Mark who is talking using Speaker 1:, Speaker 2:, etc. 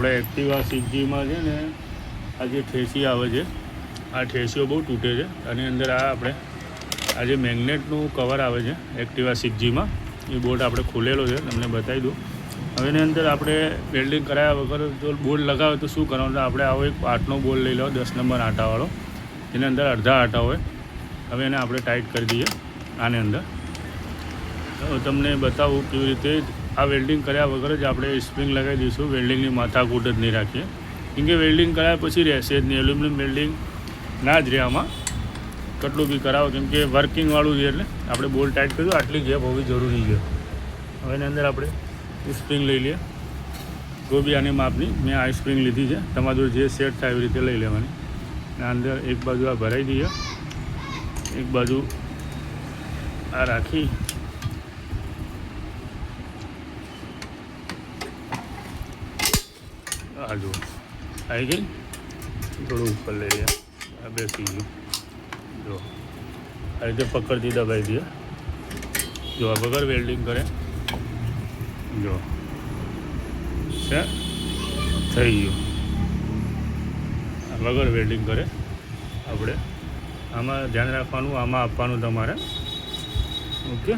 Speaker 1: આપણે એક્ટિવા 6Gમાં છે ને આ જે ઠેસી આવે છે, આ ઠેસીઓ બહુ તૂટે છે. આની અંદર આપણે આ જે મેગ્નેટનું કવર આવે છે એક્ટિવા 6Gમાં, એ બોલ્ટ આપણે ખોલેલો છે, તમને બતાવી દઉં. હવે એની અંદર આપણે વેલ્ડિંગ કરાવ્યા વગર જો બોલ્ટ લગાવે તો શું કરવાનું? આપણે આવો એક 8નો બોલ્ટ લઈ લો, 10 નંબર આટાવાળો. એની અંદર અડધા આટા હોય. હવે એને આપણે ટાઈટ કરી દઈએ આની અંદર. તમને બતાવું કેવી રીતે આ વેલ્ડિંગ કર્યા વગર જ આપણે સ્પ્રિંગ લગાવી દઈશું. વેલ્ડિંગની માથાકૂટ જ નહીં રાખીએ, કેમ કે વેલ્ડિંગ કરાયા પછી રહેશે જ નહીં. એલ્યુમિનિયમ વેલ્ડિંગ ના જ રહે આમાં, કેટલું બી કરાવો, કેમ કે વર્કિંગવાળું છે. એટલે આપણે બોલ્ટ ટાઈટ કર્યું, આટલી ગેપ હોવી જરૂરી છે. હવે એની અંદર આપણે સ્પ્રિંગ લઈ લઈએ, કોઈ બી આની માપની. મેં આ સ્પ્રિંગ લીધી છે, તમારા જોડે જે સેટ થાય એવી રીતે લઈ લેવાની. અને અંદર એક બાજુ આ ભરાઈ દઈએ, એક બાજુ આ રાખી આ જુઓ આવી ગઈ. થોડું ઉપર લઈ લે, આ બેસી ગયું. જો આ રીતે પકડતી દબાઈ દઈએ. જો આ વગર વેલ્ડિંગ કરે, જો છે થઈ ગયું. વગર વેલ્ડિંગ કરે આપણે આમાં ધ્યાન રાખવાનું, આમાં આપવાનું તમારે. ઓકે.